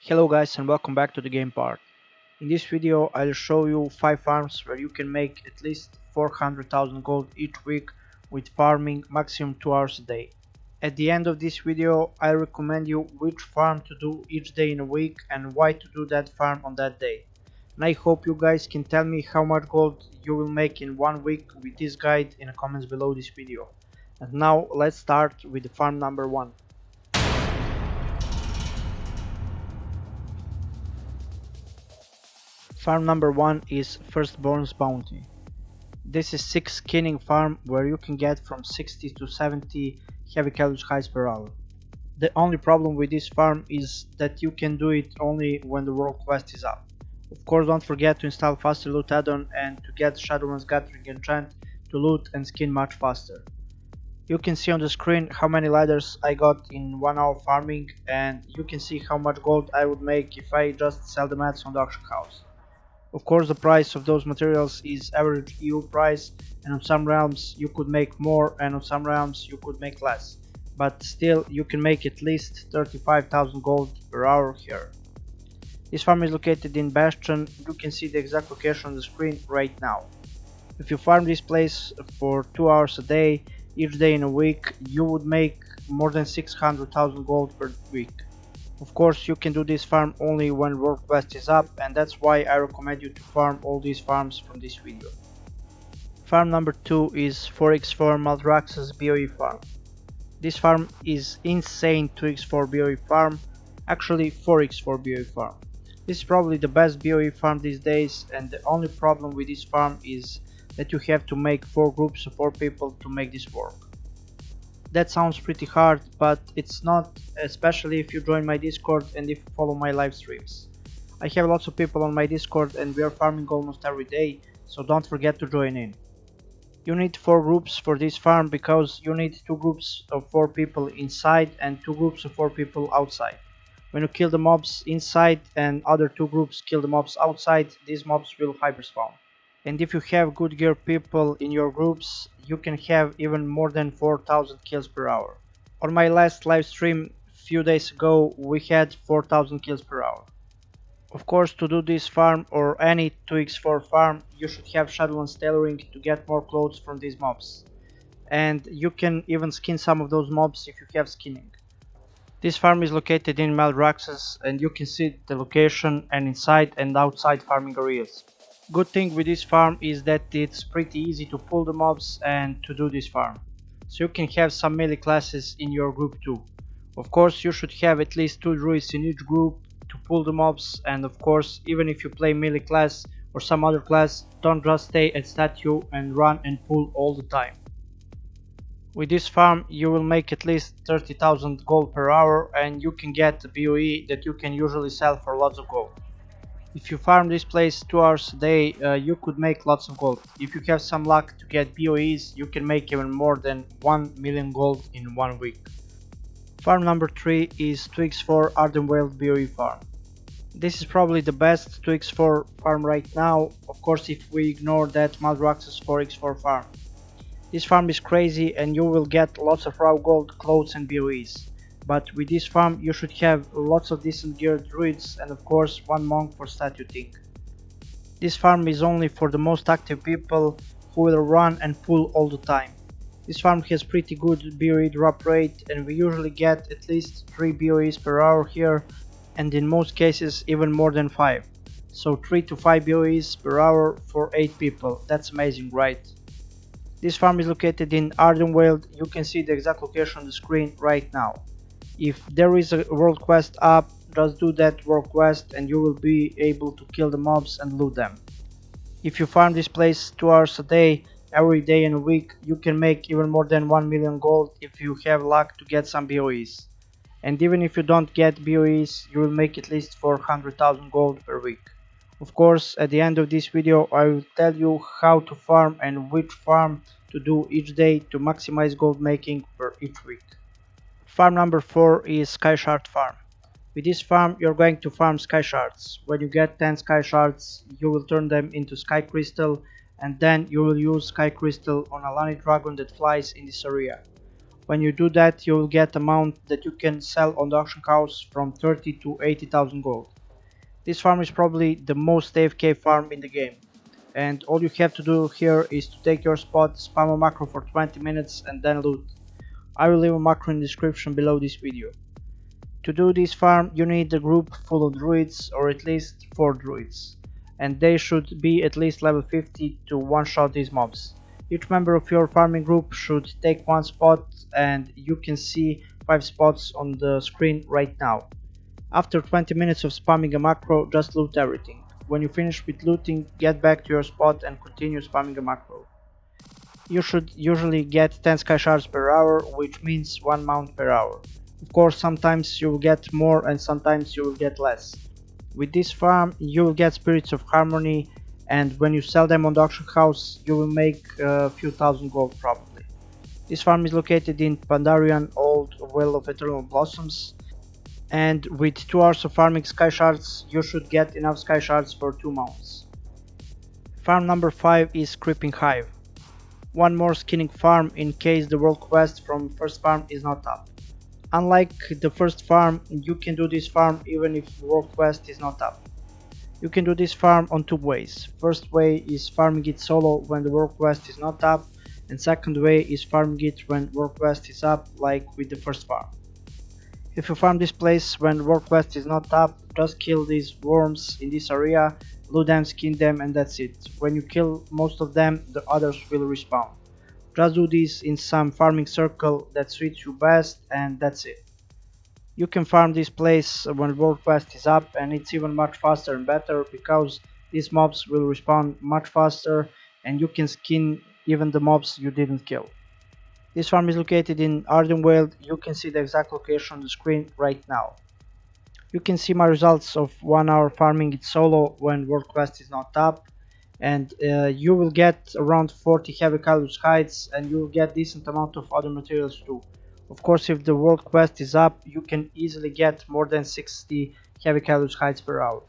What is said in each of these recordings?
Hello guys and welcome back to the game part. In this video I'll show you 5 farms where you can make at least 400,000 gold each week with farming maximum 2 hours a day. At the end of this video I recommend you which farm to do each day in a week and why to do that farm on that day. And I hope you guys can tell me how much gold you will make in 1 week with this guide in the comments below this video. And now let's start with the farm number 1. Farm number 1 is Firstborn's Bounty. This is 6 skinning farm where you can get from 60 to 70 heavy cabbage hides per hour. The only problem with this farm is that you can do it only when the world quest is up. Of course, don't forget to install faster loot add-on and to get Shadowlands Gathering enchant to loot and skin much faster. You can see on the screen how many ladders I got in 1 hour farming, and you can see how much gold I would make if I just sell the mats on the auction house. Of course, the price of those materials is average EU price, and on some realms you could make more and on some realms you could make less, but still you can make at least 35,000 gold per hour here. This farm is located in Bastion. You can see the exact location on the screen right now. If you farm this place for 2 hours a day, each day in a week, you would make more than 600,000 gold per week. Of course, you can do this farm only when world quest is up, and that's why I recommend you to farm all these farms from this video. Farm number 2 is 4x4 Maldraxxus BOE farm. This farm is insane 2x4 BOE farm, actually 4x4 BOE farm. This is probably the best BOE farm these days, and the only problem with this farm is that you have to make 4 groups of 4 people to make this work. That sounds pretty hard, but it's not, especially if you join my Discord and if you follow my live streams. I have lots of people on my Discord and we are farming almost every day, so don't forget to join in. You need 4 groups for this farm because you need 2 groups of 4 people inside and 2 groups of 4 people outside. When you kill the mobs inside and other 2 groups kill the mobs outside, these mobs will hyperspawn. And if you have good gear people in your groups, you can have even more than 4,000 kills per hour. On my last live stream few days ago, we had 4,000 kills per hour. Of course, to do this farm or any 2x4 farm, you should have Shadowlands tailoring to get more clothes from these mobs. And you can even skin some of those mobs if you have skinning. This farm is located in Maldraxxus, and you can see the location and inside and outside farming areas. Good thing with this farm is that it's pretty easy to pull the mobs and to do this farm. So you can have some melee classes in your group too. Of course, you should have at least 2 druids in each group to pull the mobs, and of course, even if you play melee class or some other class, don't just stay at statue and run and pull all the time. With this farm you will make at least 30,000 gold per hour, and you can get a BOE that you can usually sell for lots of gold. If you farm this place 2 hours a day, you could make lots of gold. If you have some luck to get BOEs, you can make even more than 1 million gold in 1 week. Farm number 3 is 2x4 Ardenwild BOE farm. This is probably the best 2x4 farm right now, of course if we ignore that Maldraxxus 4x4 farm. This farm is crazy and you will get lots of raw gold, clothes and BOEs. But with this farm you should have lots of decent geared druids and of course 1 monk for statue thing. This farm is only for the most active people who will run and pull all the time. This farm has pretty good BOE drop rate, and we usually get at least 3 BOEs per hour here, and in most cases even more than 5. So 3 to 5 BOEs per hour for 8 people, that's amazing, right? This farm is located in Ardenwild. You can see the exact location on the screen right now. If there is a world quest up, just do that world quest and you will be able to kill the mobs and loot them. If you farm this place 2 hours a day, every day in a week, you can make even more than 1 million gold if you have luck to get some BOEs. And even if you don't get BOEs, you will make at least 400,000 gold per week. Of course, at the end of this video I will tell you how to farm and which farm to do each day to maximize gold making per each week. Farm number 4 is Skyshard farm. With this farm you're going to farm sky shards. When you get 10 sky shards you will turn them into sky crystal, and then you will use sky crystal on a Lani dragon that flies in this area. When you do that, you will get amount that you can sell on the auction house from 30 to 80,000 gold. This farm is probably the most AFK farm in the game, and all you have to do here is to take your spot, spam a macro for 20 minutes and then loot. I will leave a macro in the description below this video. To do this farm you need a group full of druids, or at least 4 druids, and they should be at least level 50 to one-shot these mobs. Each member of your farming group should take one spot, and you can see 5 spots on the screen right now. After 20 minutes of spamming a macro, just loot everything. When you finish with looting, get back to your spot and continue spamming a macro. You should usually get 10 Skyshards per hour, which means 1 mount per hour. Of course, sometimes you will get more and sometimes you will get less. With this farm you will get Spirits of Harmony, and when you sell them on the auction house you will make a few thousand gold probably. This farm is located in Pandarian Old Well of Eternal Blossoms, and with 2 hours of farming Skyshards you should get enough Skyshards for 2 mounts. Farm number 5 is Creeping Hive. One more skinning farm in case the world quest from first farm is not up. Unlike the first farm, you can do this farm even if world quest is not up. You can do this farm on 2 ways. First way is farming it solo when the world quest is not up, and second way is farming it when world quest is up, like with the first farm. If you farm this place when world quest is not up, just kill these worms in this area, loot them, skin them, and that's it. When you kill most of them, the others will respawn. Just do this in some farming circle that suits you best, and that's it. You can farm this place when world quest is up, and it's even much faster and better because these mobs will respawn much faster and you can skin even the mobs you didn't kill. This farm is located in Ardenwild. You can see the exact location on the screen right now. You can see my results of 1 hour farming it solo when world quest is not up, and you will get around 40 heavy caliber hides, and you will get decent amount of other materials too. Of course, if the world quest is up, you can easily get more than 60 heavy caliber hides per hour.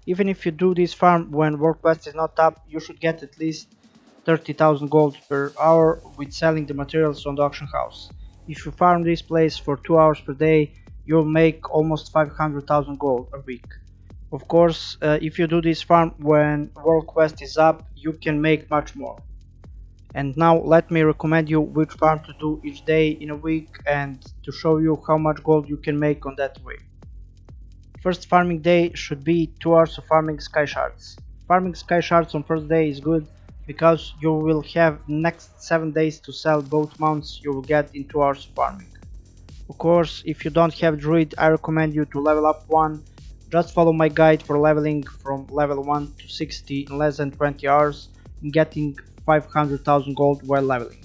Even if you do this farm when world quest is not up, you should get at least 30,000 gold per hour with selling the materials on the auction house. If you farm this place for 2 hours per day, you'll make almost 500,000 gold a week. Of course, if you do this farm when world quest is up, you can make much more. And now let me recommend you which farm to do each day in a week, and to show you how much gold you can make on that way. First farming day should be 2 hours of farming Skyshards. Farming Skyshards on first day is good because you will have next 7 days to sell both mounts you will get in 2 hours of farming. Of course, if you don't have druid, I recommend you to level up one. Just follow my guide for leveling from level 1 to 60 in less than 20 hours and getting 500,000 gold while leveling.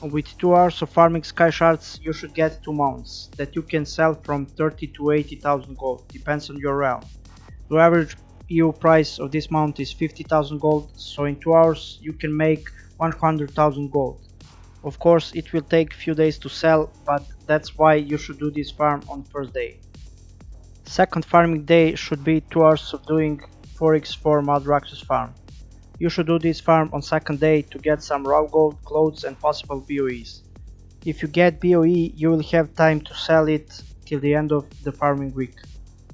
With 2 hours of farming Skyshards you should get 2 mounts that you can sell from 30 to 80,000 gold, depends on your realm. The average EU price of this mount is 50,000 gold, so in 2 hours you can make 100,000 gold. Of course it will take few days to sell, but that's why you should do this farm on first day. Second farming day should be 2 hours of doing 4x4 Maldraxxus farm. You should do this farm on second day to get some raw gold, clothes and possible BOEs. If you get BOE, you will have time to sell it till the end of the farming week.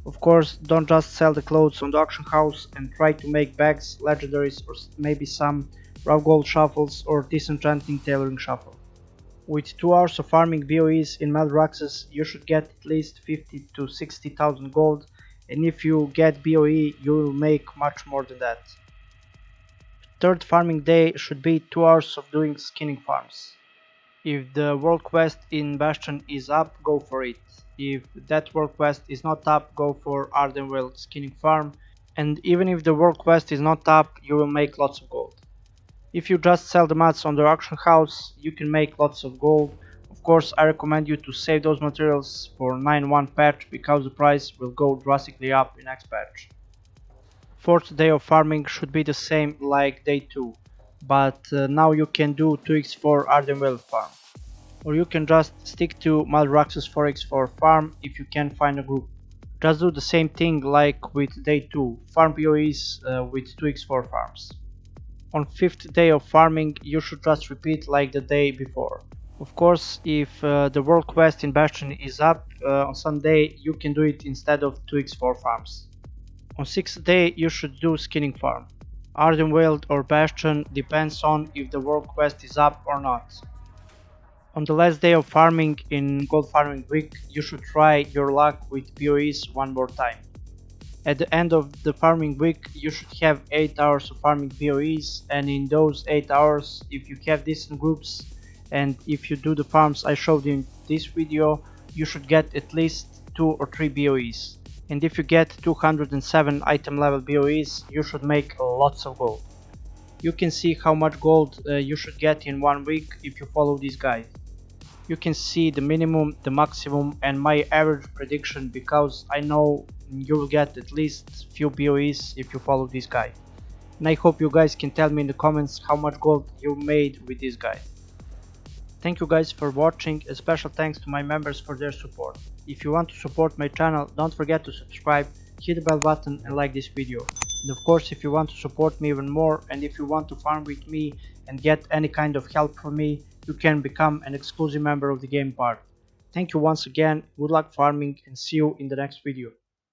Of course, don't just sell the clothes on the auction house, and try to make bags, legendaries, or maybe some raw gold shuffles or disenchanting tailoring shuffle. With 2 hours of farming BOEs in Maldraxxus, you should get at least 50 to 60,000 gold, and if you get BOE, you will make much more than that. Third farming day should be 2 hours of doing skinning farms. If the world quest in Bastion is up, go for it. If that world quest is not up, go for Ardenwild skinning farm, and even if the world quest is not up, you will make lots of gold. If you just sell the mats on the auction house, you can make lots of gold. Of course, I recommend you to save those materials for 9.1 patch because the price will go drastically up in next patch. Fourth day of farming should be the same like day 2, but now you can do 2x4 Ardenwild farm. Or you can just stick to Maldraxxus 4x4 farm if you can find a group. Just do the same thing like with day 2, farm PoEs with 2x4 farms. On 5th day of farming you should just repeat like the day before. Of course, if the world quest in Bastion is up on Sunday, you can do it instead of 2x4 farms. On 6th day you should do skinning farm. Ardenwild or Bastion depends on if the world quest is up or not. On the last day of farming in Gold Farming week, you should try your luck with PoEs one more time. At the end of the farming week, you should have 8 hours of farming PoEs, and in those 8 hours, if you have decent groups and if you do the farms I showed in this video, you should get at least 2 or 3 BOEs. And if you get 207 item level BOEs, you should make lots of gold. You can see how much gold you should get in 1 week if you follow this guide. You can see the minimum, the maximum and my average prediction, because I know you will get at least few BOEs if you follow this guide. And I hope you guys can tell me in the comments how much gold you made with this guide. Thank you guys for watching, and special thanks to my members for their support. If you want to support my channel, don't forget to subscribe, hit the bell button and like this video. And of course, if you want to support me even more and if you want to farm with me and get any kind of help from me, you can become an exclusive member of the game part. Thank you once again, good luck farming and see you in the next video.